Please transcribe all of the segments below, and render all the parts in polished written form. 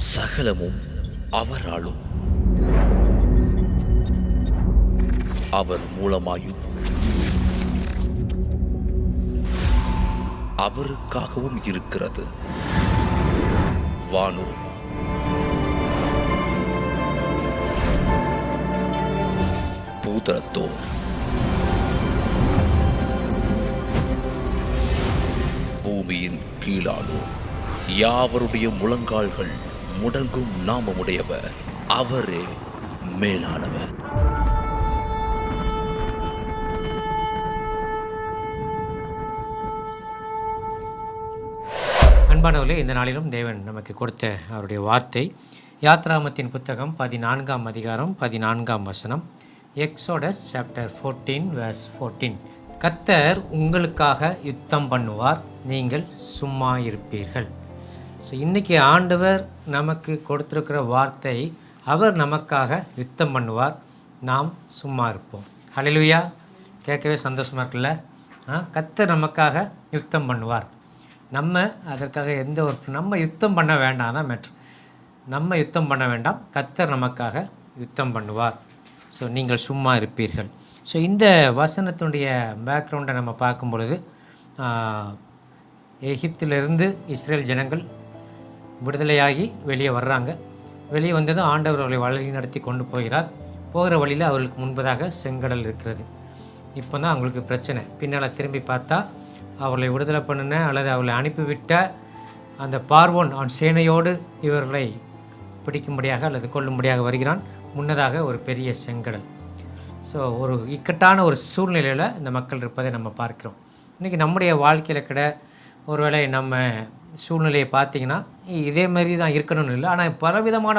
சகலமும் அவராலும் அவர் மூலமாயும் அவருக்காகவும் இருக்கிறது. வானோர் பூதரத்தோர் பூமியின் கீழானோர் யாவருடைய முழங்கால்கள் முடங்கும் நாமமுடையவர் அவரே மேலானவர். அன்பானவர்களே, இந்த நாளிலும் தேவன் நமக்கு கொடுத்த அவருடைய வார்த்தை யாத்ராகமத்தின் புத்தகம் 14ஆம் அதிகாரம் 14ஆம் வசனம். Exodus chapter 14 verse 14. கர்த்தர் உங்களுக்காக யுத்தம் பண்ணுவார், நீங்கள் சும்மா இருப்பீர்கள். ஸோ இன்றைக்கி ஆண்டவர் நமக்கு கொடுத்துருக்கிற வார்த்தை, அவர் நமக்காக யுத்தம் பண்ணுவார், நாம் சும்மா இருப்போம். ஹல்லேலூயா! கேட்கவே சந்தோஷமாக இருக்குல்ல? கர்த்தர் நமக்காக யுத்தம் பண்ணுவார். நம்ம அதற்காக நம்ம யுத்தம் பண்ண வேண்டாம் தான் மேட்ரு. நம்ம யுத்தம் பண்ண வேண்டாம், கர்த்தர் நமக்காக யுத்தம் பண்ணுவார். ஸோ நீங்கள் சும்மா இருப்பீர்கள். ஸோ இந்த வசனத்துடைய பேக்ரவுண்டை நம்ம பார்க்கும் பொழுது, எகிப்திலிருந்து இஸ்ரேல் ஜனங்கள் விடுதலையாகி வெளியே வர்றாங்க. வெளியே வந்ததும் ஆண்டவர் அவர்களை வழி நடத்தி கொண்டு போகிறார். போகிற வழியில் அவர்களுக்கு முன்பதாக செங்கடல் இருக்கிறது. இப்போ தான் அவங்களுக்கு பிரச்சனை. பின்னால் திரும்பி பார்த்தா அவர்களை விடுதலை பண்ணின அல்லது அவர்களை அனுப்பிவிட்ட அந்த பார்வோன் அவன் சேனையோடு இவர்களை பிடிக்கும்படியாக அல்லது கொல்லும்படியாக வருகிறான். முன்னதாக ஒரு பெரிய செங்கடல். ஸோ ஒரு இக்கட்டான ஒரு சூழ்நிலையில் இந்த மக்கள் இருப்பதை நம்ம பார்க்கிறோம். இன்றைக்கி நம்முடைய வாழ்க்கையில் கூட ஒருவேளை நம்ம சூழ்நிலையை பார்த்திங்கன்னா இதே மாதிரி தான் இருக்கணும்னு இல்லை. ஆனால் பலவிதமான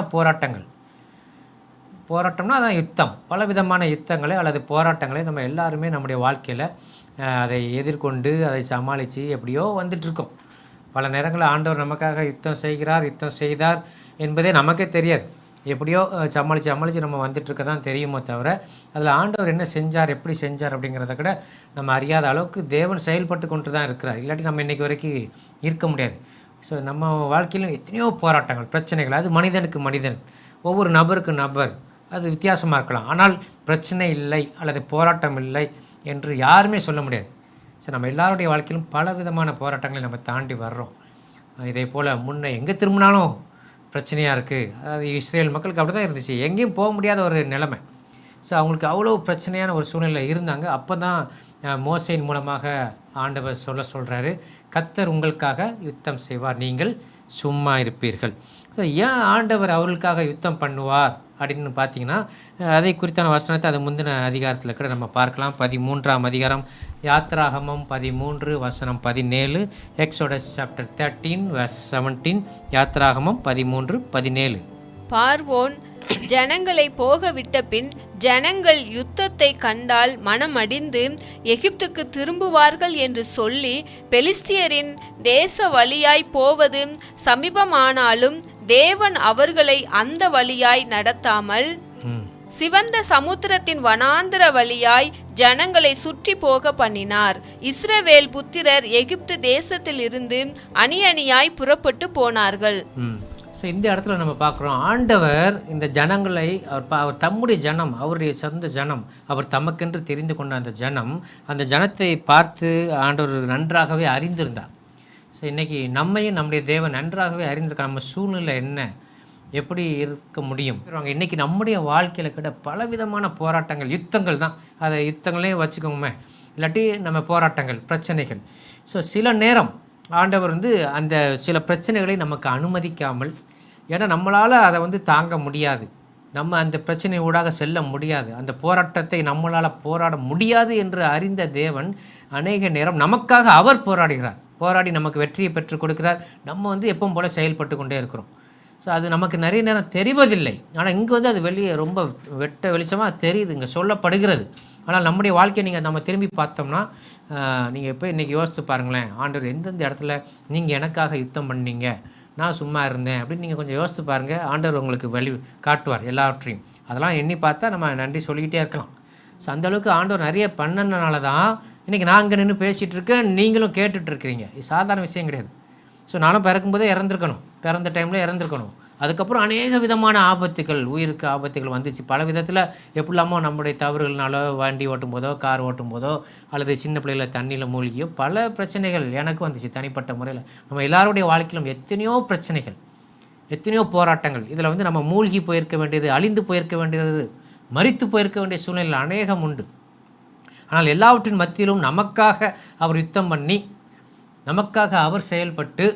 போராட்டம்னா அதான் யுத்தம். பலவிதமான யுத்தங்களை அல்லது போராட்டங்களை நம்ம எல்லாருமே நம்முடைய வாழ்க்கையில் அதை எதிர்கொண்டு அதை சமாளித்து எப்படியோ வந்துட்டுருக்கோம். பல நேரங்களில் ஆண்டவர் நமக்காக யுத்தம் செய்தார் என்பதே நமக்கே தெரியாது. எப்படியோ சமாளித்து நம்ம வந்துட்டுருக்க தான் தெரியுமோ தவிர, அதில் ஆண்டவர் என்ன செஞ்சார், எப்படி செஞ்சார் அப்படிங்கிறத கூட நம்ம அறியாத அளவுக்கு தேவன் செயல்பட்டு கொண்டு தான் இருக்கிறார். இல்லாட்டி நம்ம இன்றைக்கி வரைக்கும் இருக்க முடியாது. ஸோ நம்ம வாழ்க்கையிலும் எத்தனையோ போராட்டங்கள், பிரச்சனைகள், அது மனிதனுக்கு மனிதன், ஒவ்வொரு நபருக்கு நபர் அது வித்தியாசமாக இருக்கலாம். ஆனால் பிரச்சனை இல்லை அல்லது போராட்டம் இல்லை என்று யாருமே சொல்ல முடியாது. ஸோ நம்ம எல்லாருடைய வாழ்க்கையிலும் பல விதமான போராட்டங்களை நம்ம தாண்டி வர்றோம். இதே போல் முன்னே எங்கே திரும்பினாலும் பிரச்சனையாக இருக்குது. அதாவது இஸ்ரேல் மக்களுக்கு அப்படி தான் இருந்துச்சு, எங்கேயும் போக முடியாத ஒரு நிலைமை. ஸோ அவங்களுக்கு அவ்வளோ பிரச்சனையான ஒரு சூழ்நிலை இருந்தாங்க. அப்போ தான் மோசேயின் மூலமாக ஆண்டவர் சொல்கிறாரு, கர்த்தர் உங்களுக்காக யுத்தம் செய்வார், நீங்கள் சும்மா இருப்பீர்கள். ஸோ ஏன் ஆண்டவர் அவர்களுக்காக யுத்தம் பண்ணுவார் அப்படின்னு பார்த்தீங்கன்னா, அதை குறித்தான வசனத்தை அது முந்தின அதிகாரத்தில் கூட நம்ம பார்க்கலாம். 13ஆம் அதிகாரம் யாத்ராகமம் 13 வசனம் 17. Exodus chapter 13 verse 17. யாத்ராகமம் 13:17. பார்வோன் ஜனங்களை போக விட்ட பின் ஜனங்கள் யுத்தத்தை கண்டால் மனமடிந்து எகிப்துக்கு திரும்புவார்கள் என்று சொல்லி பெலிஸ்தியரின் தேச வழியாய் போவது சமீபமானாலும் தேவன் அவர்களை அந்த வழியாய் நடத்தாமல் சிவந்த சமுத்திரத்தின் வனாந்தர வழியாய் ஜனங்களை சுற்றி போக பண்ணினார். இஸ்ரவேல் புத்திரர் எகிப்து தேசத்தில் இருந்து அணி அணியாய் புறப்பட்டு போனார்கள். ஸோ இந்த இடத்துல நம்ம பார்க்குறோம், ஆண்டவர் இந்த ஜனங்களை அவர் தம்முடைய ஜனம், அவருடைய சொந்த ஜனம், அவர் தமக்கென்று தெரிந்து கொண்ட அந்த ஜனத்தை பார்த்து ஆண்டவர் நன்றாகவே அறிந்திருந்தார். ஸோ இன்றைக்கி நம்மையும் நம்முடைய தேவன் நன்றாகவே அறிந்திருக்க. நம்ம சூழ்நிலை என்ன, எப்படி இருக்க முடியும். இன்றைக்கி நம்முடைய வாழ்க்கையில் கூட பலவிதமான போராட்டங்கள், யுத்தங்கள் தான். அதை யுத்தங்களே வச்சுக்கோமே, இல்லாட்டி நம்ம போராட்டங்கள், பிரச்சனைகள். ஸோ சில நேரம் ஆண்டவர் அந்த சில பிரச்சனைகளை நமக்கு அனுமதிக்காமல், ஏன்னா நம்மளால் அதை தாங்க முடியாது, நம்ம அந்த பிரச்சனை ஊடாக செல்ல முடியாது, அந்த போராட்டத்தை நம்மளால் போராட முடியாது என்று அறிந்த தேவன் அநேக நேரம் நமக்காக அவர் போராடி நமக்கு வெற்றியை பெற்றுக் கொடுக்கிறார். நம்ம எப்பவும் போல் செயல்பட்டு கொண்டே இருக்கிறோம். ஸோ அது நமக்கு நிறைய நேரம் தெரிவதில்லை. ஆனால் இங்கே அது வெளியே ரொம்ப வெளிச்சமாக தெரியுது, இங்கே சொல்லப்படுகிறது. ஆனால் நம்முடைய வாழ்க்கையை நம்ம திரும்பி பார்த்தோம்னா, நீங்கள் இப்போ இன்றைக்கி யோசித்து பாருங்களேன், ஆண்டவர் எந்தெந்த இடத்துல நீங்கள் எனக்காக யுத்தம் பண்ணீங்க, நான் சும்மா இருந்தேன் அப்படின்னு நீங்கள் கொஞ்சம் யோசித்து பாருங்கள். ஆண்டவர் உங்களுக்கு வழி காட்டுவார் எல்லாவற்றையும். அதெல்லாம் எண்ணி பார்த்தா நம்ம நன்றி சொல்லிக்கிட்டே இருக்கலாம். ஸோ அந்தளவுக்கு ஆண்டவர் நிறைய பண்ணனால தான் இன்றைக்கி நான் இங்கே நின்று பேசிகிட்டு இருக்கேன், நீங்களும் கேட்டுட்ருக்கிறீங்க. இது சாதாரண விஷயம் கிடையாது. ஸோ நானும் பிறக்கும்போதே இறந்துருக்கணும், பிறந்த டைமில் இறந்துருக்கணும். அதுக்கப்புறம் அநேக விதமான ஆபத்துகள், உயிருக்கு ஆபத்துகள் வந்துச்சு. பல விதத்தில் எப்படிலாமோ நம்முடைய தவறுகள்னாலோ, வண்டி ஓட்டும் போதோ, கார் ஓட்டும் போதோ, அல்லது சின்ன பிள்ளைகளை தண்ணியில் மூழ்கியோ பல பிரச்சனைகள் எனக்கு வந்துச்சு தனிப்பட்ட முறையில். நம்ம எல்லாருடைய வாழ்க்கையிலும் எத்தனையோ பிரச்சனைகள், எத்தனையோ போராட்டங்கள். இதில் வந்து நம்ம மூழ்கி போயிருக்க வேண்டியது, அழிந்து போயிருக்க வேண்டியது, மரித்து போயிருக்க வேண்டிய சூழ்நிலை அநேகம் உண்டு. ஆனால் எல்லாவற்றின் மத்தியிலும் நமக்காக அவர் யுத்தம் பண்ணி, நமக்காக அவர் செயல்பட்டு,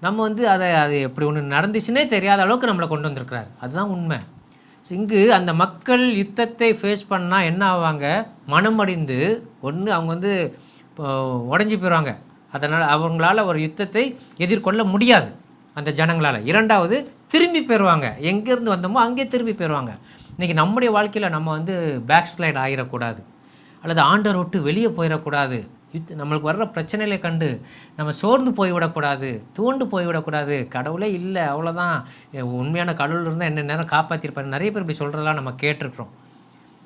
நம்ம வந்து அது எப்படி ஒன்று நடந்துச்சுன்னே தெரியாத அளவுக்கு நம்மளை கொண்டு வந்திருக்கிறார். அதுதான் உண்மை. ஸோ இங்கு அந்த மக்கள் யுத்தத்தை ஃபேஸ் பண்ணால் என்ன ஆவாங்க? மனமடிந்து ஒன்று அவங்க வந்து உடஞ்சி போயிடுவாங்க. அதனால் அவங்களால ஒரு யுத்தத்தை எதிர்கொள்ள முடியாது அந்த ஜனங்களால். இரண்டாவது, திரும்பி போயிடுவாங்க. எங்கேருந்து வந்தோமோ அங்கே திரும்பி போயிடுவாங்க. இன்றைக்கி நம்முடைய வாழ்க்கையில் நம்ம வந்து பேக் ஸ்லைட் ஆகிடக்கூடாது, அல்லது ஆண்டவர் விட்டு வெளியே போயிடக்கூடாது. நம்மளுக்கு வர்ற பிரச்சனைகளை கண்டு நம்ம சோர்ந்து போய்விடக்கூடாது, தூண்டு போய்விடக்கூடாது. கடவுளே இல்லை, அவ்வளோதான், உண்மையான கடவுள் இருந்தால் என்ன நேரம் காப்பாற்றிருப்பார். நிறைய பேர் இப்படி சொல்கிறதெல்லாம் நம்ம கேட்டிருக்கிறோம்.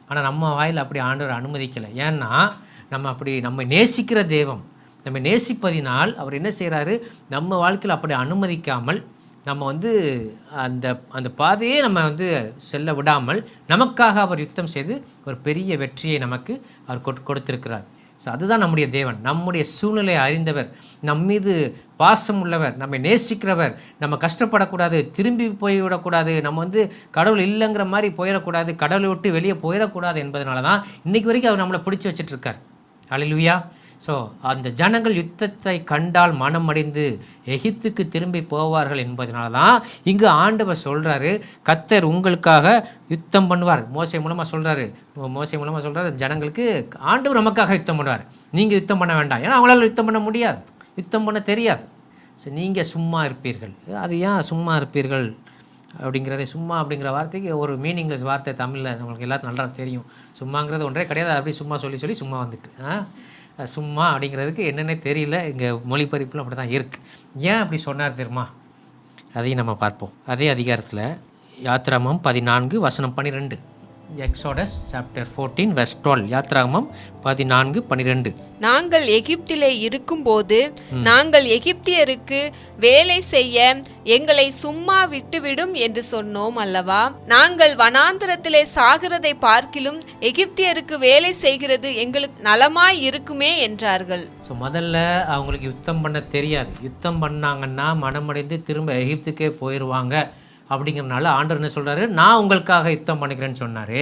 ஆனால் நம்ம வாயில் அப்படி ஆண்டவர் அனுமதிக்கலை. ஏன்னா நம்ம நேசிக்கிற தெய்வம், நம்ம நேசிப்பதினால் அவர் என்ன செய்கிறாரு, நம்ம வாழ்க்கையில் அப்படி அனுமதிக்காமல் நம்ம வந்து அந்த பாதையே நம்ம வந்து செல்ல விடாமல் நமக்காக அவர் யுத்தம் செய்து ஒரு பெரிய வெற்றியை நமக்கு அவர் கொடுத்திருக்கிறார். ஸோ அதுதான் நம்முடைய தேவன். நம்முடைய சூழ்நிலையை அறிந்தவர், நம் மீது பாசம் உள்ளவர், நம்மை நேசிக்கிறவர். நம்ம கஷ்டப்படக்கூடாது, திரும்பி போய்விடக்கூடாது, நம்ம வந்து கடவுள் இல்லைங்கிற மாதிரி போயிடக்கூடாது, கடவுளை விட்டு வெளியே போயிடக்கூடாது என்பதனால தான் இன்றைக்கி வரைக்கும் அவர் நம்மளை பிடிச்சி வச்சிட்ருக்கார். அல்லேலூயா. ஸோ அந்த ஜனங்கள் யுத்தத்தை கண்டால் மனம் அடைந்து எகிப்துக்கு திரும்பி போவார்கள் என்பதனால தான் இங்கு ஆண்டவர் சொல்கிறாரு, கர்த்தர் உங்களுக்காக யுத்தம் பண்ணுவார். மோசே மூலமாக சொல்கிறாரு ஜனங்களுக்கு, ஆண்டவர் நமக்காக யுத்தம் பண்ணுவார், நீங்கள் யுத்தம் பண்ண வேண்டாம். ஏன்னா அவங்களால யுத்தம் பண்ண முடியாது, யுத்தம் பண்ண தெரியாது. ஸோ நீங்கள் சும்மா இருப்பீர்கள். அது ஏன் சும்மா இருப்பீர்கள் அப்படிங்கிறதே, சும்மா அப்படிங்கிற வார்த்தைக்கு ஒரு மீனிங்லெஸ் வார்த்தை தமிழில் நம்மளுக்கு எல்லாத்துக்கும் நல்லா தெரியும். சும்மாங்கிறது ஒன்றே கிடையாது. அப்படி சும்மா சொல்லி சும்மா வந்துட்டு சும்மா அப்படிங்கிறதுக்கு என்னென்ன தெரியல. இங்கே மொழிபெயர்ப்பில் அப்படி தான் இருக்குது. ஏன் அப்படி சொன்னார் தெரியுமா? அதையும் நம்ம பார்ப்போம். அதே அதிகாரத்தில் யாத்ராகமம் 14:12, எக்ஸோடஸ் சாப்டர் 14 verse 12, யாத்ராகமம் 14:12. நாங்கள் எகிப்திலே இருக்கும்போது நாங்கள் எகிப்தியருக்கு வேலை செய்ய எங்களை சும்மா விட்டுவிடும் என்று சொன்னோம் அல்லவா? நாங்கள் வனாந்திரத்திலே சாகிறதை பார்க்கிலும் எகிப்தியருக்கு வேலை செய்கிறது எங்களுக்கு நலமாய் இருக்குமே என்றார்கள். ஸோ முதல்ல அவங்களுக்கு யுத்தம் பண்ண தெரியாது. யுத்தம் பண்ணாங்கன்னா மனமடைந்து திரும்ப எகிப்துக்கே போயிடுவாங்க. அப்படிங்கிறனால ஆண்டவர் என்ன சொல்கிறாரு, நான் உங்களுக்காக யுத்தம் பண்ணிக்கிறேன்னு சொன்னார்.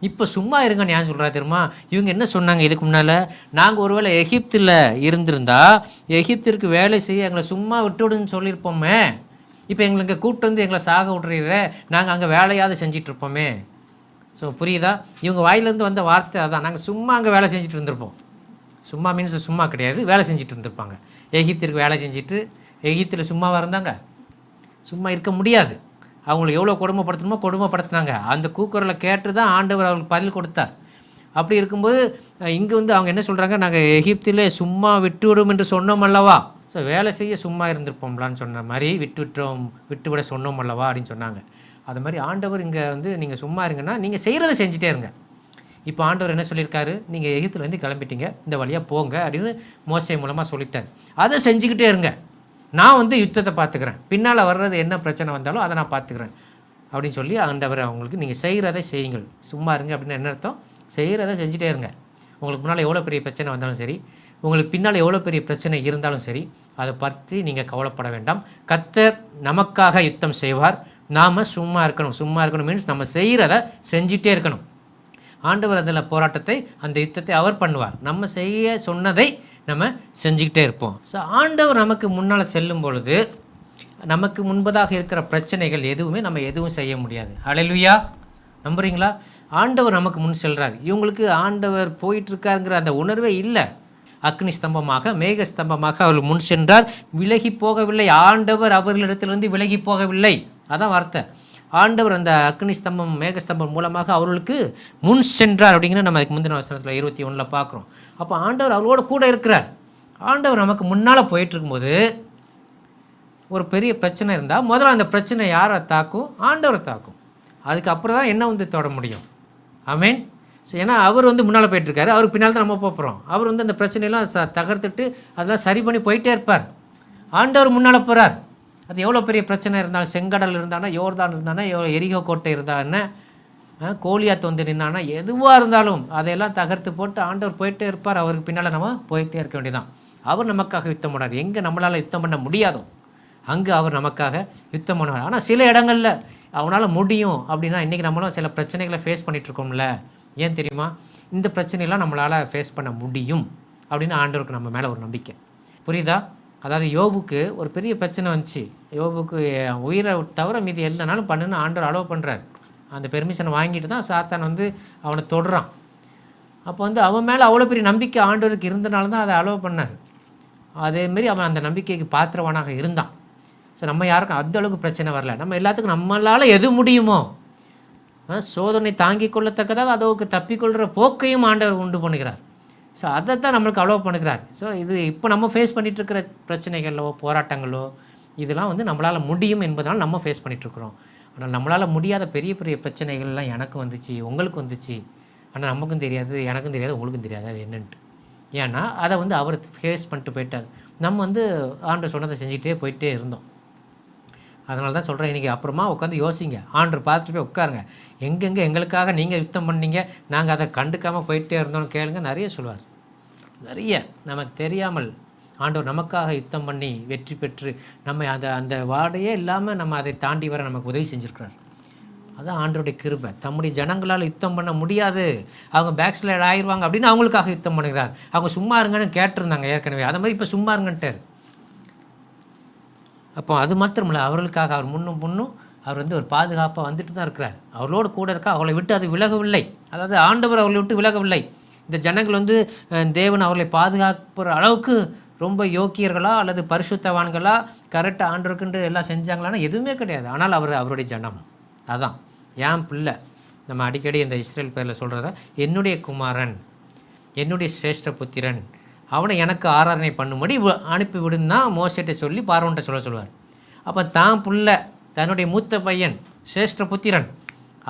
இப்போ சும்மா இருங்கன்னு ஏன் சொல்கிறா தெரியுமா? இவங்க என்ன சொன்னாங்க இதுக்கு முன்னால்? நாங்கள் ஒருவேளை எகிப்தில் இருந்திருந்தா எகிப்திற்கு வேலை செய்ய எங்களை சும்மா விட்டுவிடுன்னு சொல்லியிருப்போமே. இப்போ எங்களுக்கு கூப்பிட்டு வந்து எங்களை சாக விட்றீர, நாங்கள் அங்கே வேலையாவது செஞ்சிட்ருப்போமே. ஸோ புரியுதா? இவங்க வாயிலேருந்து வந்த வார்த்தை அதான், நாங்கள் சும்மா அங்கே வேலை செஞ்சுட்டு இருந்திருப்போம். சும்மா மீன்ஸ் சும்மா கிடையாது, வேலை செஞ்சுட்டு இருந்திருப்பாங்க. எகிப்திற்கு வேலை செஞ்சுட்டு எகிப்தில் சும்மாவாக இருந்தாங்க? சும்மா இருக்க முடியாது. அவங்களை எவ்வளோ கொடுமைப்படுத்தணுமோ கொடுமைப்படுத்தினாங்க. அந்த கூக்குரலை கேட்டு தான் ஆண்டவர் அவங்களுக்கு பதில் கொடுத்தார். அப்படி இருக்கும்போது இங்கே வந்து அவங்க என்ன சொல்கிறாங்க, நாங்கள் எகிப்திலே சும்மா விட்டுவிடும் என்று சொன்னோம் அல்லவா? ஸோ வேலை செய்ய சும்மா இருந்திருப்போம்லான்னு சொன்ன மாதிரி விட்டுவிட சொன்னோம் அல்லவா அப்படின்னு சொன்னாங்க. அது மாதிரி ஆண்டவர் இங்கே வந்து நீங்கள் சும்மா இருங்கன்னா நீங்கள் செய்கிறத செஞ்சுட்டே இருங்க. இப்போ ஆண்டவர் என்ன சொல்லியிருக்காரு, நீங்கள் எகிப்துலேருந்து கிளம்பிட்டீங்க, இந்த வழியாக போங்க அப்படின்னு மோசே மூலமாக சொல்லிட்டார். அதை செஞ்சுக்கிட்டே இருங்க, நான் வந்து யுத்தத்தை பார்த்துக்கிறேன், பின்னால் வர்றது என்ன பிரச்சனை வந்தாலும் அதை நான் பார்த்துக்கிறேன் அப்படின்னு சொல்லி ஆண்டவர் அவங்களுக்கு, நீங்கள் செய்கிறதை செய்யுங்கள், சும்மா இருங்க அப்படின்னு என்ன அர்த்தம்? செய்கிறதை செஞ்சுட்டே இருங்க. உங்களுக்கு முன்னால் எவ்வளோ பெரிய பிரச்சனை வந்தாலும் சரி, உங்களுக்கு பின்னால் எவ்வளோ பெரிய பிரச்சனை இருந்தாலும் சரி, அதை பற்றி நீங்கள் கவலைப்பட வேண்டாம். கர்த்தர் நமக்காக யுத்தம் செய்வார், நாம் சும்மா இருக்கணும். சும்மா இருக்கணும் மீன்ஸ் நம்ம செய்கிறத செஞ்சிட்டே இருக்கணும். ஆண்டவர் அதில் போராட்டத்தை, அந்த யுத்தத்தை அவர் பண்ணுவார். நம்ம செய்ய சொன்னதை நம்ம செஞ்சுக்கிட்டே இருப்போம். ஸோ ஆண்டவர் நமக்கு முன்னால் செல்லும் பொழுது நமக்கு முன்பதாக இருக்கிற பிரச்சனைகள் நம்ம எதுவும் செய்ய முடியாது. ஹல்லேலூயா, நம்புறீங்களா? ஆண்டவர் நமக்கு முன் செல்கிறார். இவங்களுக்கு ஆண்டவர் போயிட்டுருக்காருங்கிற அந்த உணர்வே இல்லை. அக்னி ஸ்தம்பமாக, மேக ஸ்தம்பமாக அவர் முன் சென்றார், விலகி போகவில்லை. ஆண்டவர் அவர்களிடத்திலிருந்து விலகி போகவில்லை. அதான் வார்த்தை. ஆண்டவர் அந்த அக்னி ஸ்தம்பம், மேகஸ்தம்பம் மூலமாக அவர்களுக்கு முன் சென்றார் அப்படிங்கிற நம்ம அதுக்கு முந்தின வசனத்தில் 21 பார்க்குறோம். அப்போ ஆண்டவர் அவர்களோட கூட இருக்கிறார். ஆண்டவர் நமக்கு முன்னால் போயிட்டுருக்கும்போது ஒரு பெரிய பிரச்சனை இருந்தால் முதல்ல அந்த பிரச்சனை யாரை தாக்கும்? ஆண்டவரை தாக்கும். அதுக்கப்புறம் தான் என்ன வந்து தொட முடியும். ஆமேன். ஸோ ஏன்னா அவர் வந்து முன்னால் போயிட்டுருக்காரு, அவருக்கு பின்னால் தான் நம்ம போகிறோம். அவர் வந்து அந்த பிரச்சனையெல்லாம் தகர்த்துட்டு அதெல்லாம் சரி பண்ணி போயிட்டே இருப்பார். ஆண்டவர் முன்னால் போகிறார். அது எவ்வளோ பெரிய பிரச்சனை இருந்தாலும், செங்கடல் இருந்தானா, யோர்தான் இருந்தானா, எரிகோ கோட்டை இருந்தான்னா, கோலியாத் வந்து நின்னான்னா, எதுவாக இருந்தாலும் அதையெல்லாம் தகர்த்து போட்டு ஆண்டவர் போயிட்டே இருப்பார். அவருக்கு பின்னால் நம்ம போயிட்டே இருக்க வேண்டியதான். அவர் நமக்காக யுத்தம் பண்ணார். எங்கே நம்மளால் யுத்தம் பண்ண முடியாதோ அங்கே அவர் நமக்காக யுத்தம் பண்ணுவார். ஆனால் சில இடங்களில் அவனால் முடியும் அப்படின்னா, இன்றைக்கி நம்மளும் சில பிரச்சனைகளை ஃபேஸ் பண்ணிகிட்ருக்கோம்ல. ஏன் தெரியுமா? இந்த பிரச்சனையெல்லாம் நம்மளால் ஃபேஸ் பண்ண முடியும் அப்படின்னு ஆண்டவருக்கு நம்ம மேலே ஒரு நம்பிக்கை. புரியுதா? அதாவது யோபுக்கு ஒரு பெரிய பிரச்சனை வந்துச்சு. யோபுக்கு உயிரை தவிர மீதி எல்லானாலும் பண்ணுன்னு ஆண்டவர் அலோவ் பண்ணுறாரு. அந்த பெர்மிஷனை வாங்கிட்டு தான் சாத்தான் வந்து அவனை தொடுறான். அப்போ வந்து அவன் மேலே அவ்வளோ பெரிய நம்பிக்கை ஆண்டவருக்கு இருந்தனால தான் அதை அலோவ் பண்ணார். அதேமாரி அவன் அந்த நம்பிக்கைக்கு பாத்திரவனாக இருந்தான். ஸோ நம்ம யாருக்கும் அந்த அளவுக்கு பிரச்சனை வரல. நம்ம எல்லாத்துக்கும் நம்மளால் எது முடியுமோ சோதனை தாங்கி கொள்ளத்தக்கதாக அதோக்கு தப்பிக்கொள்கிற போக்கையும் ஆண்டவர் உண்டு பண்ணுகிறார். ஸோ அதை தான் நம்மளுக்கு அலோவ் பண்ணுகிறார். ஸோ இது இப்போ நம்ம ஃபேஸ் பண்ணிகிட்ருக்கிற பிரச்சனைகளோ போராட்டங்களோ இதெல்லாம் வந்து நம்மளால் முடியும் என்பதனால் நம்ம ஃபேஸ் பண்ணிகிட்ருக்குறோம். ஆனால் நம்மளால் முடியாத பெரிய பெரிய பிரச்சனைகள்லாம் எனக்கு வந்துச்சு, உங்களுக்கு வந்துச்சு. ஆனால் நமக்கும் தெரியாது, எனக்கும் தெரியாது, உங்களுக்கும் தெரியாது அது என்னன்ட்டு. ஏன்னா அதை வந்து அவர் ஃபேஸ் பண்ணிட்டு போயிட்டார். நம்ம வந்து ஆண்டவர் சொன்னதை செஞ்சுட்டே போயிட்டே இருந்தோம். அதனால தான் சொல்கிறேன், இன்றைக்கி அப்புறமா உட்காந்து யோசிங்க. ஆண்டவர் பார்த்துட்டு போய் உட்காருங்க. எங்கெங்கே எங்களுக்காக நீங்கள் யுத்தம் பண்ணீங்க, நாங்கள் அதை கண்டுக்காமல் போயிட்டே இருந்தோம்னு கேளுங்க. நிறைய சொல்லுவார். நிறைய நமக்கு தெரியாமல் ஆண்டவர் நமக்காக யுத்தம் பண்ணி வெற்றி பெற்று நம்ம அந்த வாடையே இல்லாமல் நம்ம அதை தாண்டி வர நமக்கு உதவி செஞ்சுருக்கிறார். அதான் ஆண்டவருடைய கிருபை. தம்முடைய ஜனங்களால் யுத்தம் பண்ண முடியாது, அவங்க பேக் ஸ்லைட் ஆயிடுவாங்க அப்படின்னு அவங்களுக்காக யுத்தம் பண்ணுகிறார். அவங்க சும்மா இருங்கன்னு கேட்டிருந்தாங்க ஏற்கனவே, அதை மாதிரி இப்போ சும்மா இருங்கன்ட்டார். அப்போ அது மாத்திரமில்லை, அவர்களுக்காக அவர் முன்னும் அவர் வந்து ஒரு பாதுகாப்பாக வந்துட்டு தான் இருக்கிறார். அவர்களோடு கூட இருக்கா, அவளை விட்டு அது விலகவில்லை. அதாவது ஆண்டவர் அவளை விட்டு விலகவில்லை. இந்த ஜனங்கள் வந்து தேவன் அவர்களை பாதுகாப்புற அளவுக்கு ரொம்ப யோக்கியர்களா அல்லது பரிசுத்தவான்களா கரெக்டாக ஆண்டவருக்குன்று எல்லாம் செஞ்சாங்களான்னா எதுவுமே கிடையாது. ஆனால் அவருடைய ஜனம் அதான் என் பிள்ளை. நம்ம அடிக்கடி இந்த இஸ்ரேல் பேரில் சொல்கிறத, என்னுடைய குமாரன், என்னுடைய சிரேஷ்ட புத்திரன், அவனை எனக்கு ஆராதனை பண்ணும்படி அனுப்பி விடுன்னு தான் மோசேட்ட சொல்லி பார்வோன்ட்ட சொல்லுவார். அப்போ தான் பிள்ளை, தன்னுடைய மூத்த பையன், சிரேஷ்ட புத்திரன்,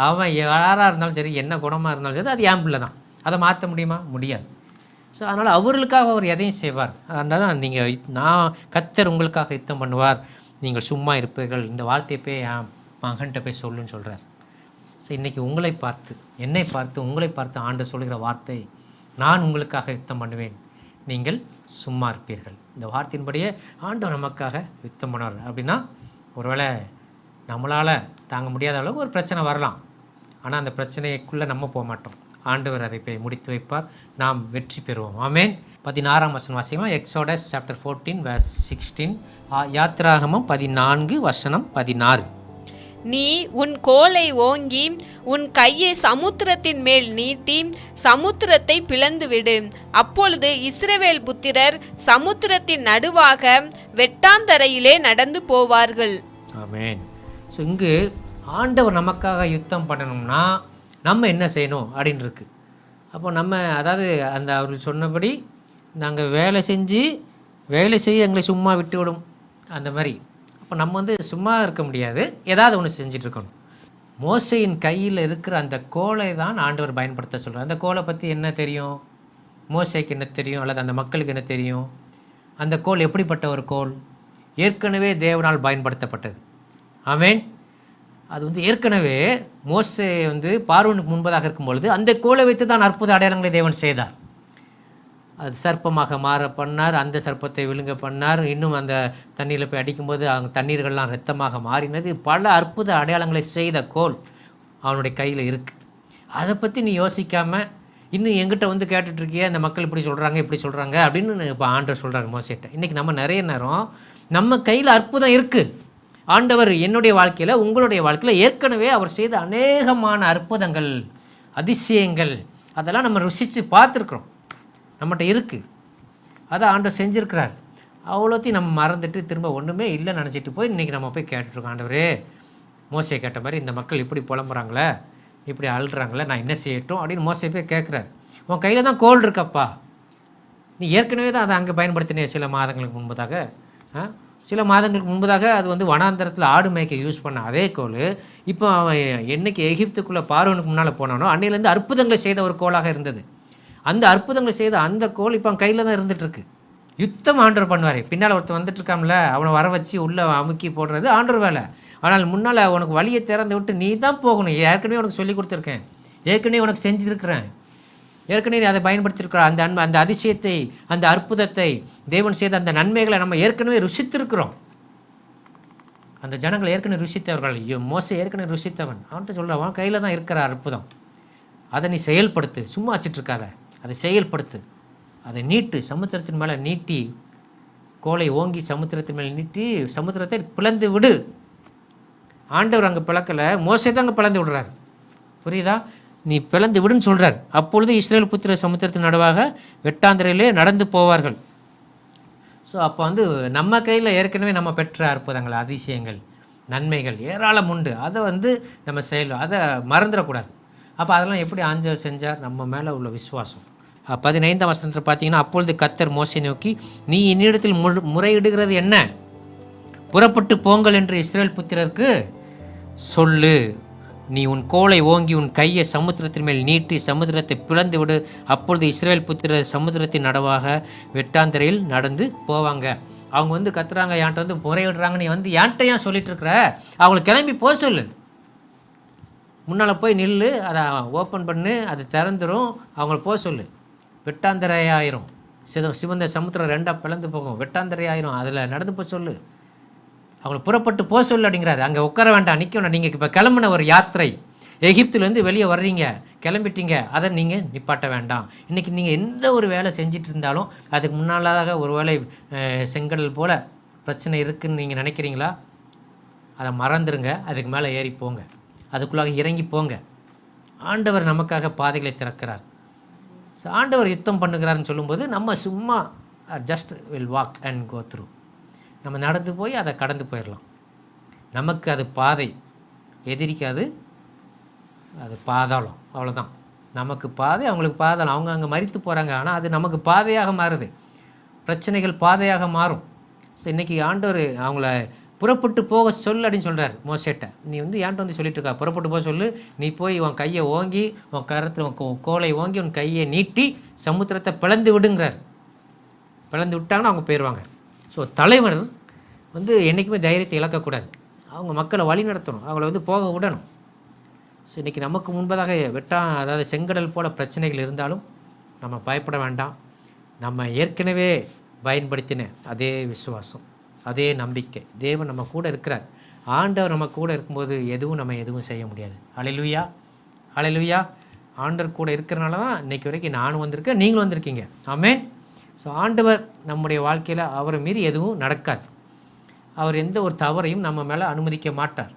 அவன் யாராக இருந்தாலும் சரி, என்ன குணமாக இருந்தாலும் சரி, அது என் பிள்ளை தான். அதை மாற்ற முடியுமா? முடியாது. ஸோ அதனால் அவர்களுக்காக அவர் எதையும் செய்வார். அதனால் நீங்கள் நான் கர்த்தர் உங்களுக்காக யுத்தம் பண்ணுவார், நீங்கள் சும்மா இருப்பீர்கள், இந்த வார்த்தையை போய் என் மகன்கிட்ட போய் சொல்லுன்னு சொல்கிறார். ஸோ இன்றைக்கி உங்களை பார்த்து, என்னை பார்த்து, உங்களை பார்த்து ஆண்டவர் சொல்கிற வார்த்தை, நான் உங்களுக்காக யுத்தம் பண்ணுவேன், நீங்கள் சும்மா இருப்பீர்கள். இந்த வார்த்தையின்படியே ஆண்டவர் நமக்காக யுத்தம் பண்ணுவார். அப்படின்னா ஒருவேளை நம்மளால் தாங்க முடியாத அளவுக்கு ஒரு பிரச்சனை வரலாம். ஆனால் அந்த பிரச்சனைக்குள்ளே நம்ம போக மாட்டோம். ஆண்டவர் அதை போய் முடித்து வைப்பார், நாம் வெற்றி பெறுவோம். ஆமேன். 16ஆம் வசனம் வாசிக்கலாம். Exodus chapter 14 verse 16. யாத்திராகமம் 14 வசனம் 16. நீ உன் கோலை ஓங்கி உன் கையை சமுத்திரத்தின் மேல் நீட்டி சமுத்திரத்தை பிளந்துவிடு. அப்பொழுது இஸ்ரவேல் புத்திரர் சமுத்திரத்தின் நடுவாக வெட்டாந்தரையிலே நடந்து போவார்கள். ஆமென். ஸோ இங்கு ஆண்டவர் நமக்காக யுத்தம் பண்ணணும்னா நம்ம என்ன செய்யணும் அப்படின்னு இருக்கு. அப்போ நம்ம அதாவது அந்த அவர்கள் சொன்னபடி நாங்கள் வேலை செய்ய எங்களை சும்மா விட்டு விடும் அந்த மாதிரி. அப்போ நம்ம வந்து சும்மா இருக்க முடியாது, ஏதாவது ஒன்று செஞ்சிட்ருக்கணும். மோசையின் கையில் இருக்கிற அந்த கோலை தான் ஆண்டவர் பயன்படுத்த சொல்கிறார். அந்த கோலை பற்றி என்ன தெரியும்? மோசைக்கு என்ன தெரியும், அல்லது அந்த மக்களுக்கு என்ன தெரியும்? அந்த கோல் எப்படிப்பட்ட ஒரு கோல்? ஏற்கனவே தேவனால் பயன்படுத்தப்பட்டது. ஆமென். அது வந்து ஏற்கனவே மோசே வந்து பார்வோனுக்கு முன்பதாக இருக்கும்பொழுது அந்த கோலை வைத்து தான் அற்புத அடையாளங்களை தேவன் செய்தார். அது சர்ப்பமாக மாற பண்ணார், அந்த சர்ப்பத்தை விழுங்க பண்ணார், இன்னும் அந்த தண்ணீரில் போய் அடிக்கும்போது அவங்க தண்ணீர்கள்லாம் இரத்தமாக மாறினது. பல அற்புத அடையாளங்களை செய்த கோல் அவனுடைய கையில் இருக்குது. அதை பற்றி நீ யோசிக்காமல் இன்னும் எங்கிட்ட வந்து கேட்டுட்ருக்கிய, இந்த மக்கள் இப்படி சொல்கிறாங்க அப்படின்னு இப்போ ஆண்டவர் சொல்கிறார் மோசேட்ட. இன்றைக்கி நம்ம நிறைய நேரம் நம்ம கையில் அற்புதம் இருக்குது. ஆண்டவர் என்னுடைய வாழ்க்கையில், உங்களுடைய வாழ்க்கையில் ஏற்கனவே அவர் செய்த அநேகமான அற்புதங்கள், அதிசயங்கள், அதெல்லாம் நம்ம ருசித்து பார்த்துருக்குறோம், நம்மகிட்ட இருக்குது. அதை ஆண்டவர் செஞ்சுருக்கிறார். அவ்வளோத்தையும் நம்ம மறந்துட்டு திரும்ப ஒன்றுமே இல்லைன்னு நினச்சிட்டு போய் இன்றைக்கி நம்ம போய் கேட்டுட்ருக்கோம், ஆண்டவரே மோசே கேட்ட மாதிரி இந்த மக்கள் இப்படி புலம்புறாங்களே, இப்படி அழுறாங்களே, நான் என்ன செய்யட்டும் அப்படின்னு மோசே போய் கேட்குறாரு. உன் கையில் தான் கோல் இருக்கப்பா, நீ ஏற்கனவே தான் அதை அங்கே பயன்படுத்தினே சில மாதங்களுக்கு முன்பதாக அது வந்து வனாந்தரத்தில் ஆடு மேய்க்க யூஸ் பண்ண அதே கோல் இப்போ அவன் என்னைக்கு எகிப்துக்குள்ளே பார்வோனுக்கு முன்னால் போனானோ அன்னையிலேருந்து அற்புதங்களை செய்த ஒரு கோலாக இருந்தது. அந்த அற்புதங்களை செய்த அந்த கோல் இப்போ அவன் கையில் தான் இருந்துகிட்ருக்கு. யுத்தம் ஆண்டவர் பண்ணுவார். பின்னால் ஒருத்தர் வந்துட்டு இருக்காமல, அவனை வர வச்சு உள்ளே அமுக்கி போடுறது ஆண்டவர் வேலை. ஆனால் முன்னால் உனக்கு வழியை திறந்து விட்டு நீ தான் போகணும். ஏற்கனவே உனக்கு சொல்லி கொடுத்துருக்கேன், ஏற்கனவே உனக்கு செஞ்சுருக்கிறேன், ஏற்கனவே அதை பயன்படுத்தியிருக்கிற அந்த அன்பு, அந்த அதிசயத்தை, அந்த அற்புதத்தை, தேவன் செய்த அந்த நன்மைகளை நம்ம ஏற்கனவே ருசித்திருக்கிறோம். அந்த ஜனங்கள் ஏற்கனவே ருசித்தவர்கள். மோசே ஏற்கனவே ருசித்தவன். அவன்கிட்ட சொல்கிறவன் கையில் தான் இருக்கிற அற்புதம், அதை நீ செயல்படுத்து, சும்மா வச்சிட்ருக்காத, அதை செயல்படுத்து, அதை நீட்டு, சமுத்திரத்தின் மேலே நீட்டி, கோலை ஓங்கி சமுத்திரத்தின் மேலே நீட்டி சமுத்திரத்தை பிளந்து விடு. ஆண்டவர் அங்கே பிளக்கலை, மோசே தான் அங்கே பிளந்து விடுறார். புரியுதா? நீ பிளந்து விடுன்னு சொல்கிறார். அப்பொழுது இஸ்ரேல் புத்திர சமுத்திரத்தின் நடுவாக வெட்டாந்திரையிலே நடந்து போவார்கள். ஸோ அப்போ நம்ம கையில் ஏற்கனவே நம்ம பெற்ற அற்புதங்கள், அதிசயங்கள், நன்மைகள் ஏராளம் உண்டு. அதை நம்ம அதை மறந்துடக்கூடாது. அப்போ அதெல்லாம் எப்படி ஆண்டவர் செஞ்சார்? நம்ம மேலே உள்ள விசுவாசம். 15ஆம் வசனத்தில் பார்த்தீங்கன்னா, அப்பொழுது கர்த்தர் மோசே நோக்கி, நீ என்னிடத்தில் முறையிடுகிறது என்ன? புறப்பட்டு போங்கள் என்று இஸ்ரேல் புத்திரருக்கு சொல்லு. நீ உன் கோலை ஓங்கி உன் கையை சமுத்திரத்தின் மேல் நீட்டி சமுத்திரத்தை பிளந்து விடு. அப்பொழுது இஸ்ரேல் புத்திர சமுத்திரத்தின் நடுவாக வெட்டாந்திரையில் நடந்து போவாங்க. அவங்க கத்துறாங்க, என்கிட்ட முறையிடுறாங்க, நீ என்கிட்ட ஏன் சொல்லிட்டு இருக்கிற? அவங்களுக்கு கிளம்பி போக சொல்லு, முன்னால் போய் நில்லு, அதை ஓப்பன் பண்ணு, அது திறந்துடும், அவங்கள போக சொல்லு. வெட்டாந்திரையாயிரும், சிவந்த சமுத்திரம் 2ஆக பிளந்து போகும், வெட்டாந்திரையாயிரும், அதில் நடந்து போக சொல்லு, அவங்களை புறப்பட்டு போக சொல்லு அப்படிங்கிறாரு. அங்கே உட்கார வேண்டாம், நிற்க வேண்டாம். நீங்கள் இப்போ கிளம்புன ஒரு யாத்திரை, எகிப்துலேருந்து வெளியே வர்றீங்க, கிளம்பிட்டீங்க, அதை நீங்கள் நிப்பாட்ட வேண்டாம். இன்றைக்கி நீங்கள் எந்த ஒரு வேலை செஞ்சுட்டு இருந்தாலும் அதுக்கு முன்னாலாக ஒரு வேளை செங்கடல் போல் பிரச்சனை இருக்குதுன்னு நீங்கள் நினைக்கிறீங்களா? அதை மறந்துடுங்க, அதுக்கு மேலே ஏறி போங்க, அதுக்குள்ளாக இறங்கி போங்க. ஆண்டவர் நமக்காக பாதைகளை திறக்கிறார். ஸோ ஆண்டவர் யுத்தம் பண்ணுகிறாருன்னு சொல்லும்போது நம்ம சும்மா just will walk and go through, நம்ம நடந்து போய் அதை கடந்து போயிடலாம். நமக்கு அது பாதை, எதிரிக்காது அது பாதாளம், அவ்வளோதான். நமக்கு பாதை, அவங்களுக்கு பாதாளம். அவங்க அங்கே மரித்து போகிறாங்க, ஆனால் அது நமக்கு பாதையாக மாறுது, பிரச்சனைகள் பாதையாக மாறும். ஸோ இன்றைக்கி ஆண்டவர் அவங்கள புறப்பட்டு போக சொல் அப்படின்னு சொல்கிறார் மோசேட்ட. நீ ஏன்ட்டு சொல்லிட்டு இருக்கா, புறப்பட்டு போக சொல்லு, நீ போய் உன் கையை ஓங்கி, உன் கரத்தில் உன் கோலை ஓங்கி உன் கையை நீட்டி சமுத்திரத்தை பிளந்து விடுங்கிறார். பிளந்து விட்டாங்கன்னா அவங்க போயிடுவாங்க. ஸோ தலைவர் என்றைக்குமே தைரியத்தை இழக்கக்கூடாது. அவங்க மக்களை வழி நடத்தணும், அவங்கள போக விடணும். ஸோ இன்றைக்கி நமக்கு முன்பதாக அதாவது செங்கடல் போல பிரச்சனைகள் இருந்தாலும் நம்ம பயப்பட வேண்டாம். நம்ம ஏற்கனவே பயன்படுத்தின அதே விசுவாசம், அதே நம்பிக்கை, தேவன் நம்ம கூட இருக்கிறார். ஆண்டவர் நம்ம கூட இருக்கும்போது நம்ம எதுவும் செய்ய முடியாது. ஹல்லேலூயா, ஹல்லேலூயா. ஆண்டவர் கூட இருக்கிறனால தான் இன்றைக்கி வரைக்கும் நானும் வந்திருக்கேன், நீங்களும் வந்திருக்கீங்க. ஆமென். ஸோ ஆண்டவர் நம்முடைய வாழ்க்கையில் அவரை மீறி எதுவும் நடக்காது. அவர் எந்த ஒரு தவறையும் நம்ம மேலே அனுமதிக்க மாட்டார்.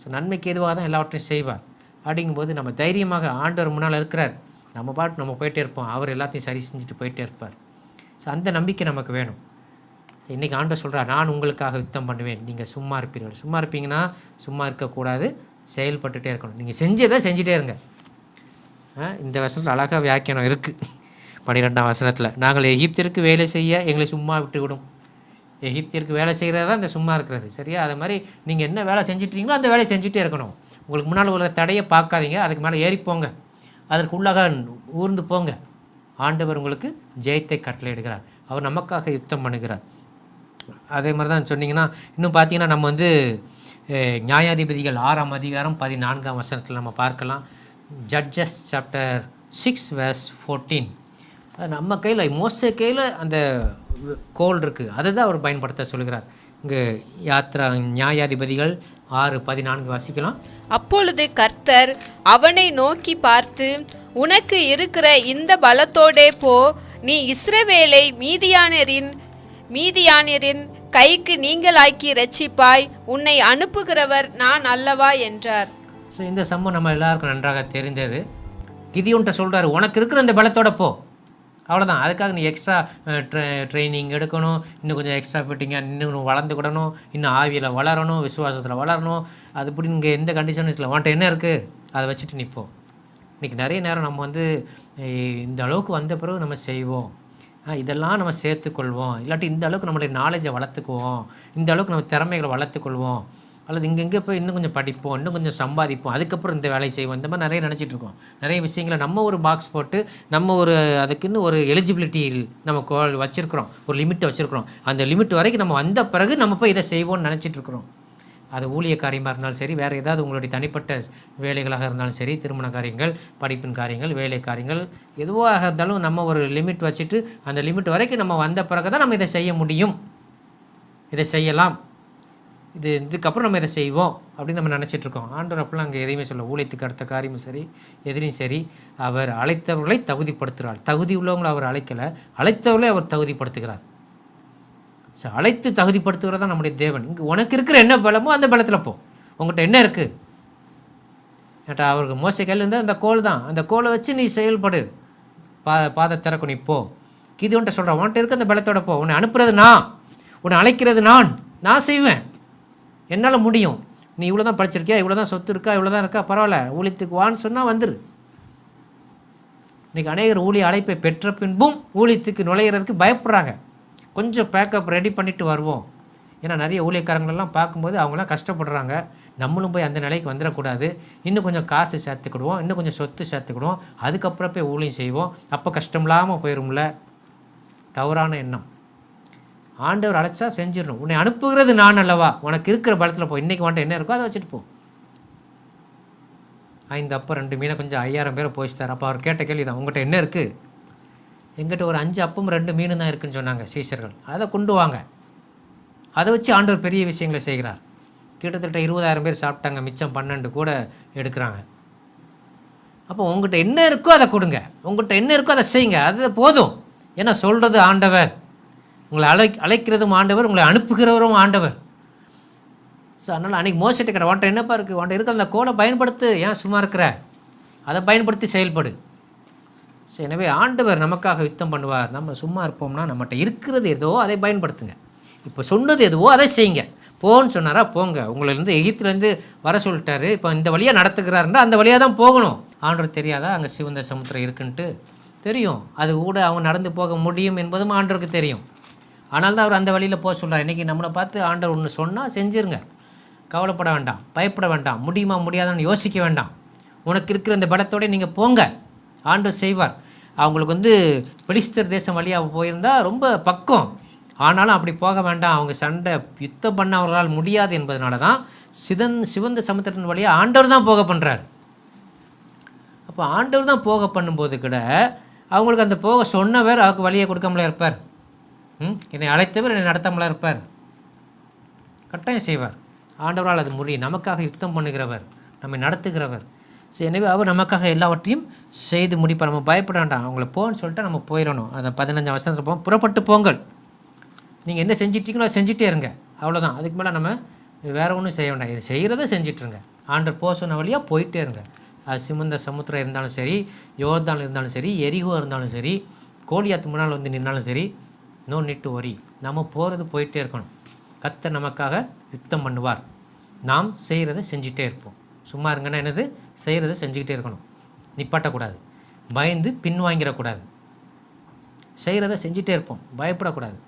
ஸோ நன்மைக்கு எதுவாக தான் எல்லாவற்றையும் செய்வார். அப்படிங்கும்போது நம்ம தைரியமாக ஆண்டவர் முன்னால் இருக்கிறார், நம்ம பாட்டு நம்ம போயிட்டே இருப்போம், அவர் எல்லாத்தையும் சரி செஞ்சுட்டு போயிட்டே இருப்பார். ஸோ அந்த நம்பிக்கை நமக்கு வேணும். இன்றைக்கி ஆண்டவர் சொல்கிறார், நான் உங்களுக்காக யுத்தம் பண்ணுவேன், நீங்கள் சும்மா இருப்பீர்கள். சும்மா இருப்பீங்கன்னா சும்மா இருக்கக்கூடாது, செயல்பட்டுகிட்டே இருக்கணும். நீங்கள் செஞ்சதை செஞ்சுட்டே இருங்க. இந்த வசனத்தில் அழகாக வியாக்கியானம் இருக்குது. 12ஆம் வசனத்தில், நாங்கள் எகிப்திற்கு வேலை செய்ய எங்களை சும்மா விட்டு விடும். எகிப்திற்கு வேலை செய்கிறது தான் இந்த சும்மா இருக்கிறது, சரியா? அது மாதிரி நீங்கள் என்ன வேலை செஞ்சிட்றீங்களோ அந்த வேலையை செஞ்சுட்டே இருக்கணும். உங்களுக்கு முன்னால் உள்ள தடையை பார்க்காதீங்க, அதுக்கு மேலே ஏறிப்போங்க, அதற்கு உள்ளாக ஊர்ந்து போங்க. ஆண்டவர் உங்களுக்கு ஜெயத்தை கட்டளையிடுகிறார், அவர் நமக்காக யுத்தம் பண்ணுகிறார். அதே மாதிரி தான் சொன்னிங்கன்னா, இன்னும் பார்த்தீங்கன்னா நம்ம நியாயாதிபதிகள் 6ஆம் அதிகாரம் 14ஆம் வசனத்தில் நம்ம பார்க்கலாம். Judges chapter 6 verse 14. அது நம்ம கையில், மோசே கையில் அந்த கோல் இருக்குது, அதை தான் அவர் பயன்படுத்த சொல்கிறார். இங்கே நியாயாதிபதிகள் 6:14 வாசிக்கலாம். அப்பொழுது கர்த்தர் அவனை நோக்கி பார்த்து, உனக்கு இருக்கிற இந்த பலத்தோடே போ, நீ இஸ்ரவேலை மீதியானியரின் கைக்கு நீங்களாக்கி ரட்சிப்பாய், உன்னை அனுப்புகிறவர் நான் அல்லவா என்றார். ஸோ இந்த சம்பவம் நம்ம எல்லாருக்கும் நன்றாக தெரிந்தது. கிதியோன்ட்ட சொல்கிறார், உனக்கு இருக்கிற இந்த பலத்தோட போ, அவ்வளோதான். அதுக்காக நீ எக்ஸ்ட்ரா ட்ரைனிங் எடுக்கணும், இன்னும் கொஞ்சம் எக்ஸ்ட்ரா ஃபிட்டிங்காக இன்னும் வளர்ந்துக்கிடணும், இன்னும் ஆவியில் வளரணும், விசுவாசத்தில் வளரணும். அது இப்படி இங்கே எந்த கண்டிஷனும் இல்லை, உன்ட்ட என்ன இருக்குது அதை வச்சுட்டு நிற்போம். இன்றைக்கி நிறைய நேரம் நம்ம இந்த அளவுக்கு வந்த பிறகு நம்ம செய்வோம், இதெல்லாம் நம்ம சேர்த்துக்கொள்வோம், இல்லாட்டி இந்த அளவுக்கு நம்மளுடைய நாலேஜை வளர்த்துக்குவோம், இந்த அளவுக்கு நம்ம திறமைகளை வளர்த்துக்கொள்வோம் அல்லது இங்கெங்கே போய் இன்னும் கொஞ்சம் படிப்போம், இன்னும் கொஞ்சம் சம்பாதிப்போம், அதுக்கப்புறம் இந்த வேலையை செய்வோம், இந்த மாதிரி நிறைய நினச்சிட்டு இருக்கோம். நிறைய விஷயங்களை நம்ம ஒரு பாக்ஸ் போட்டு நம்ம ஒரு அதுக்குன்னு ஒரு எலிஜிபிலிட்டி நம்ம வச்சுருக்குறோம், ஒரு லிமிட்டை வச்சுருக்குறோம். அந்த லிமிட் வரைக்கும் நம்ம வந்த பிறகு நம்ம போய் இதை செய்வோம்னு நினச்சிட்டு இருக்கிறோம். அது ஊழிய காரியமாக இருந்தாலும் சரி, வேறு ஏதாவது உங்களுடைய தனிப்பட்ட வேலைகளாக இருந்தாலும் சரி, திருமண காரியங்கள், படிப்பின் காரியங்கள், வேலை காரியங்கள், எதுவாக இருந்தாலும் நம்ம ஒரு லிமிட் வச்சுட்டு அந்த லிமிட் வரைக்கும் நம்ம வந்த பிறகு தான் நம்ம இதை செய்ய முடியும், இதை செய்யலாம், இதுக்கப்புறம் நம்ம இதை செய்வோம் அப்படின்னு நம்ம நினச்சிட்ருக்கோம். ஆண்டவர் அப்பெல்லாம் அங்கே எதையுமே சொல்ல. ஊழியத்துக்கு அடுத்த காரியமும் சரி, எதிரையும் சரி, அவர் அழைத்தவர்களை தகுதிப்படுத்துகிறார். தகுதி உள்ளவங்களை அவர் அழைக்கலை, அழைத்தவர்களை அவர் தகுதிப்படுத்துகிறார். ஸோ அழைத்து தகுதிப்படுத்துகிறது தான் நம்முடைய தேவன். இங்கே உனக்கு இருக்கிற என்ன பலமோ அந்த பலத்தில் போ. உங்கள்கிட்ட என்ன இருக்குது ஏட்டா, அவருக்கு மோசை கையில் இருந்தால் அந்த கோல் தான், அந்த கோலை வச்சு நீ செயல்படு, பாதை திறக்கும், நீ போ. கிதியோன்ட்ட சொல்கிறான், உன்கிட்ட இருக்க அந்த பலத்தோட போ. உன்னை அனுப்புறது நான், உன்னை அழைக்கிறது நான் செய்வேன், என்னால் முடியும். நீ இவ்வளோ தான் படிச்சிருக்கியா, இவ்வளோ தான் சொத்து இருக்கா, இவ்வளோ தான் இருக்கா, பரவாயில்ல, ஊழியத்துக்கு வான்னு சொன்னால் வந்துரு. இன்றைக்கி அநேகர் ஊழிய அழைப்பை பெற்ற பின்பும் ஊழியத்துக்கு நுழையிறதுக்கு பயப்படுறாங்க. கொஞ்சம் பேக்கப் ரெடி பண்ணிவிட்டு வருவோம். ஏன்னா நிறைய ஊழியக்காரங்களெல்லாம் பார்க்கும்போது அவங்களாம் கஷ்டப்படுறாங்க, நம்மளும் போய் அந்த நிலைக்கு வந்துடக்கூடாது, இன்னும் கொஞ்சம் காசு சேர்த்துக்கிடுவோம், இன்னும் கொஞ்சம் சொத்து சேர்த்துக்கிடுவோம், அதுக்கப்புறம் போய் ஊழியம் செய்வோம், அப்போ கஷ்டம் இல்லாமல் போயிடும்ல. தவறான எண்ணம். ஆண்டவர் அழைச்சா செஞ்சிடணும். உன்னை அனுப்புகிறது நான் அல்லவா, உனக்கு இருக்கிற பலத்தில் போ. இன்றைக்கி வந்துட்டு என்ன இருக்கோ அதை வச்சுட்டு போ. 5 அப்பம் 2 மீனை கொஞ்சம் 5000 பேரை போயிச்சுட்டார். அப்போ அவர் கேட்ட கேள்வி தான், உங்கள்கிட்ட என்ன இருக்குது? எங்கிட்ட ஒரு 5 அப்பம் 2 மீன் தான் இருக்குன்னு சொன்னாங்க சீஷர்கள். அதை கொண்டு வாங்க. அதை வச்சு ஆண்டவர் பெரிய விஷயங்களை செய்கிறார். கிட்டத்தட்ட 20000 பேர் சாப்பிட்டாங்க, மிச்சம் 12 கூட எடுக்கிறாங்க. அப்போ உங்கள்கிட்ட என்ன இருக்கோ அதை கொடுங்க, உங்கள்கிட்ட என்ன இருக்கோ அதை செய்யுங்க, அது போதும். ஏன்னா சொல்கிறது ஆண்டவர், உங்களை அழைக்கிறதும் ஆண்டவர், உங்களை அனுப்புகிறவரும் ஆண்டவர். ஸோ அதனால் அன்றைக்கி மோசத்தை கடை உன்ட்ட என்னப்பா இருக்குது, உன்ட்ட இருக்கிற அந்த கோலை பயன்படுத்து, ஏன் சும்மா இருக்கிற, அதை பயன்படுத்தி செயல்படு. ஸோ எனவே ஆண்டவர் நமக்காக யுத்தம் பண்ணுவார். நம்ம சும்மா இருப்போம்னா நம்மகிட்ட இருக்கிறது எதுவோ அதை பயன்படுத்துங்க. இப்போ சொன்னது எதுவோ அதை செய்யுங்க. போன்னு சொன்னாரா போங்க. உங்களிருந்து எகிப்திலேருந்து வர சொல்லிட்டாரு, இப்போ இந்த வழியாக நடத்துக்கிறாருன்னா அந்த வழியாக தான் போகணும். ஆண்டவர் தெரியாதா அங்கே சிவந்த சமுத்திரம் இருக்குன்ட்டு? தெரியும். அது கூட அவங்க நடந்து போக முடியும் என்பதும் ஆண்டவருக்கு தெரியும். ஆனால் தான் அவர் அந்த வழியில் போக சொல்கிறார். இன்றைக்கி நம்மளை பார்த்து ஆண்டவர் ஒன்று சொன்னால் செஞ்சுருங்க, கவலைப்பட வேண்டாம், பயப்பட வேண்டாம், முடியுமா முடியாதான்னு யோசிக்க வேண்டாம். உனக்கு இருக்கிற இந்த பலத்தோடு நீங்கள் போங்க, ஆண்டவர் செய்வார். அவங்களுக்கு பெலிஸ்தர் தேசம் வழியாக போயிருந்தால் ரொம்ப பக்கம், ஆனாலும் அப்படி போக வேண்டாம், அவங்க சண்டை யுத்தம் பண்ண அவர்களால் முடியாது என்பதனால தான் சிவந்த சமுத்திரத்தின் வழியாக ஆண்டவர் தான் போக பண்ணுறார். அப்போ ஆண்டவர் தான் போக பண்ணும்போது கூட அவங்களுக்கு அந்த போக சொன்னவர் அவருக்கு வழியை கொடுக்காமலே இருப்பார். என்னை அழைத்தவர் என்னை நடத்தாமலே இருப்பார். கட்டாயம் செய்வார். ஆண்டவரால் அது முடியும். நமக்காக யுத்தம் பண்ணுகிறவர், நம்மை நடத்துகிறவர். ஸோ எனவே அவர் நமக்காக எல்லாவற்றையும் செய்து முடிப்பார். நம்ம பயப்பட வேண்டாம். அவங்கள போன்னு சொல்லிட்டு நம்ம போயிடணும். அந்த 15 வருஷத்தில் போவோம், புறப்பட்டு போங்கள், நீங்கள் என்ன செஞ்சிட்டீங்களோ அதை செஞ்சுட்டே இருங்க, அவ்வளோதான். அதுக்கு மேலே நம்ம வேறு ஒன்றும் செய்ய வேண்டாம், இது செய்கிறத செஞ்சிட்ருங்க. ஆண்டவர் போக சொன்ன வழியாக போயிட்டே இருங்க. அது சிவந்த சமுத்திரம் இருந்தாலும் சரி, யோர்தான் இருந்தாலும் சரி, எரிகோ இருந்தாலும் சரி, கோலியாத்து முன்னால் நின்னாலும் சரி, நோ நீட் டு வரி. நம்ம போகிறது போயிட்டே இருக்கணும். கர்த்தர் நமக்காக யுத்தம் பண்ணுவார். நாம் செய்கிறத செஞ்சுட்டே இருப்போம். சும்மா இருங்கன்னா என்னது, செய்கிறத செஞ்சுக்கிட்டே இருக்கணும், நிப்பாட்டக்கூடாது, பயந்து பின்வாங்கிடக்கூடாது. செய்கிறத செஞ்சுட்டே இருப்போம், பயப்படக்கூடாது.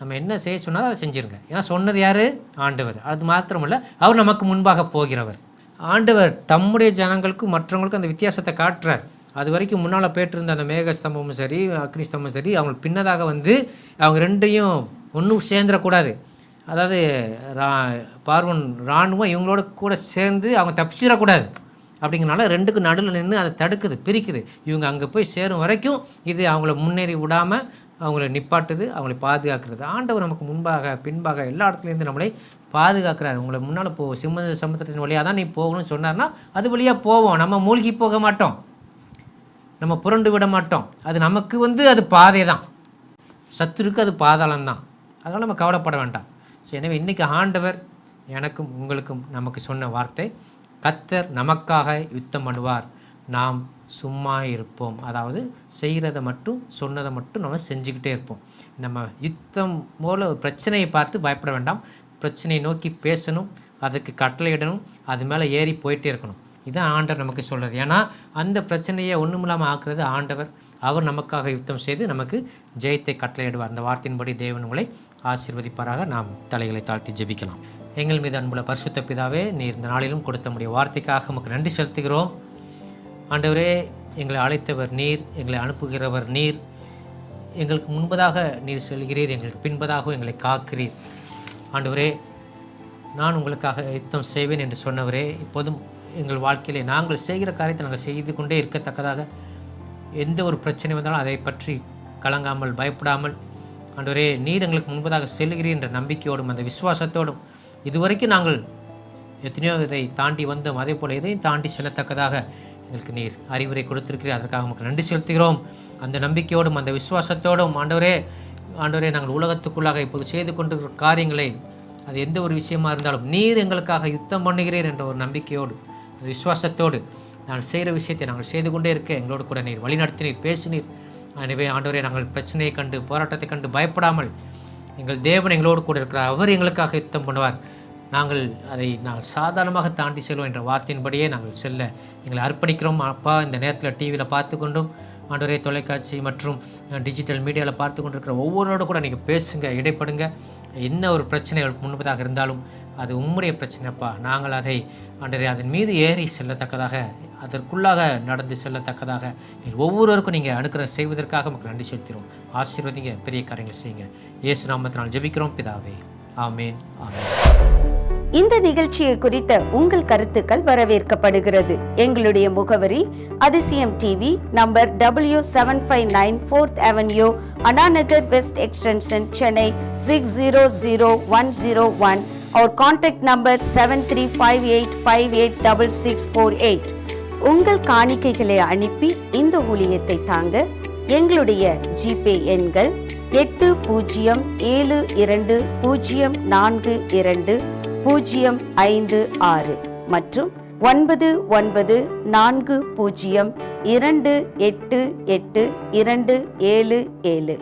நம்ம என்ன செய்ய சொன்னாலும் அதை செஞ்சுருங்க. ஏன்னா சொன்னது யார்? ஆண்டவர். அது மாத்திரமல்ல, அவர் நமக்கு முன்பாக போகிறவர். ஆண்டவர் தம்முடைய ஜனங்களுக்கும் மற்றவங்களுக்கும் அந்த வித்தியாசத்தை காட்டுறார். அது வரைக்கும் முன்னால் போய்ட்டுருந்த அந்த மேக ஸ்தம்பமும் சரி, அக்னி ஸ்தம்பமும் சரி, அவங்க பின்னதாக அவங்க ரெண்டையும் ஒன்றும் சேர்ந்துடக்கூடாது. அதாவது பார்வன் இராணுவம் இவங்களோட கூட சேர்ந்து அவங்க தப்பிச்சிடக்கூடாது. அப்படிங்கிறனால ரெண்டுக்கும் நடுவில் நின்று அதை தடுக்குது, பிரிக்குது. இவங்க அங்கே போய் சேரும் வரைக்கும் இது அவங்கள முன்னேறி விடாமல் அவங்கள நிப்பாட்டுது, அவங்களை பாதுகாக்கிறது. ஆண்டவர் நமக்கு முன்பாக பின்பாக எல்லா இடத்துலேருந்து நம்மளை பாதுகாக்கிறார். உங்களை முன்னால் சிவந்த சமுத்திரத்தின் வழியாக தான் நீ போகணும்னு சொன்னார்னா அது வழியாக போவோம். நம்ம மூழ்கி போக மாட்டோம், நம்ம புரண்டு விட மாட்டோம். அது நமக்கு அது பாதை தான், சத்துருக்கு அது பாதாளம் தான். அதனால் நம்ம கவலைப்பட வேண்டாம். ஸோ எனவே இன்றைக்கி ஆண்டவர் எனக்கும் உங்களுக்கும் நமக்கு சொன்ன வார்த்தை, கர்த்தர் நமக்காக யுத்தம் பண்ணுவார், நாம் சும்மா இருப்போம். அதாவது செய்கிறத மட்டும் சொன்னதை மட்டும் நம்ம செஞ்சுக்கிட்டே இருப்போம். நம்ம யுத்தம் போல் ஒரு பிரச்சனையை பார்த்து பயப்பட வேண்டாம். பிரச்சனையை நோக்கி பேசணும், அதுக்கு கட்டளையிடணும், அது மேலே ஏறி போயிட்டே இருக்கணும். இதுதான் ஆண்டவர் நமக்கு சொல்கிறது. ஏன்னா அந்த பிரச்சனையை ஒன்றுமில்லாமல் ஆக்குறது ஆண்டவர். அவர் நமக்காக யுத்தம் செய்து நமக்கு ஜெயத்தை கட்டளையிடுவார். அந்த வார்த்தையின்படி தேவன் உங்களை ஆசீர்வதிப்பாராக. நாம் தலைகளை தாழ்த்தி ஜெபிக்கலாம். எங்கள் மீது அன்புள்ள பரிசுத்த பிதாவே, நீர் இந்த நாளிலும் கொடுத்த முடிய வார்த்தைக்காக உமக்கு நன்றி செலுத்துகிறோம். ஆண்டவரே, எங்களை அழைத்தவர் நீர், எங்களை அனுப்புகிறவர் நீர். எங்களுக்கு முன்பதாக நீர் செல்கிறீர், எங்களுக்கு பின்பதாகவும் எங்களை காக்கிறீர். ஆண்டவரே, நான் உங்களுக்காக யுத்தம் செய்வேன் என்று சொன்னவரே, இப்போதும் எங்கள் வாழ்க்கையிலே நாங்கள் செய்கிற காரியத்தை நாங்கள் செய்து கொண்டே இருக்கத்தக்கதாக எந்த ஒரு பிரச்சனை வந்தாலும் அதை பற்றி கலங்காமல் பயப்படாமல், ஆண்டவரே, நீர் எங்களுக்கு முன்பதாக செல்கிறீர் என்ற நம்பிக்கையோடும் அந்த விசுவாசத்தோடும், இதுவரைக்கும் நாங்கள் எத்தனையோ இதை தாண்டி வந்தோம், அதே போல் எதையும் தாண்டி செல்லத்தக்கதாக எங்களுக்கு நீர் அறிவுரை கொடுத்திருக்கிறீர். அதற்காக நமக்கு நன்றி செலுத்துகிறோம். அந்த நம்பிக்கையோடும் அந்த விசுவாசத்தோடும் ஆண்டவரே, நாங்கள் உலகத்துக்குள்ளாக இப்போது செய்து கொண்டிருக்கிற காரியங்களை, அது எந்த ஒரு விஷயமா இருந்தாலும் நீர் எங்களுக்காக யுத்தம் பண்ணுகிறீர் என்ற ஒரு நம்பிக்கையோடு, அந்த விசுவாசத்தோடு நாங்கள் செய்கிற விஷயத்தை நாங்கள் செய்து கொண்டே இருக்க எங்களோடு கூட நீர் வழிநடத்தினீர், பேசினீர். எனவே ஆண்டவரே, நாங்கள் பிரச்சனையை கண்டு போராட்டத்தை கண்டு பயப்படாமல், எங்கள் தேவன் எங்களோடு கூட இருக்கிறார், அவர் எங்களுக்காக யுத்தம் பண்ணுவார், நாங்கள் சாதாரணமாக தாண்டி செல்வோம் என்ற வார்த்தையின்படியே நாங்கள் செல்ல எங்களை அர்ப்பணிக்கிறோம். அப்பா, இந்த நேரத்தில் டிவியில் பார்த்து கொண்டும் ஆண்டவரே, தொலைக்காட்சி மற்றும் டிஜிட்டல் மீடியாவில் பார்த்து கொண்டிருக்கிற ஒவ்வொருவரோடு கூட நீங்கள் பேசுங்க, இடைப்படுங்க. என்ன ஒரு பிரச்சனைகளுக்கு முன்பதாக இருந்தாலும் அது உம்முடைய பிரச்சனைப்பா. நாங்கள் அதை ஆண்டவரே அதன் மீது ஏறி செல்லத்தக்கதாக, அதற்குள்ளாக நடந்து செல்லத்தக்கதாக ஒவ்வொருவருக்கும் நீங்கள் அனுக்கிரகம் செய்வதற்காக நமக்கு நன்றி செலுத்துகிறோம். ஆசீர்வதிங்க, பெரிய காரியங்கள் செய்யுங்க. இயேசு நாமத்தினால் ஜெபிக்கிறோம் பிதாவே. ஆமேன், ஆமேன். இந்த நிகழ்ச்சியை குறித்த உங்கள் கருத்துக்கள் வரவேற்கப்படுகிறது. எங்களுடைய முகவரி Athisayam TV, number W759 4th Avenue, Anna Nagar west extension, Chennai 600101. Our contact number 7358586648. உங்கள் காணிக்கைகளை அனுப்பி இந்த ஊழியத்தை தாங்க எங்களுடைய ஜிபே எண்கள் 8072042056 மற்றும் 9940288277.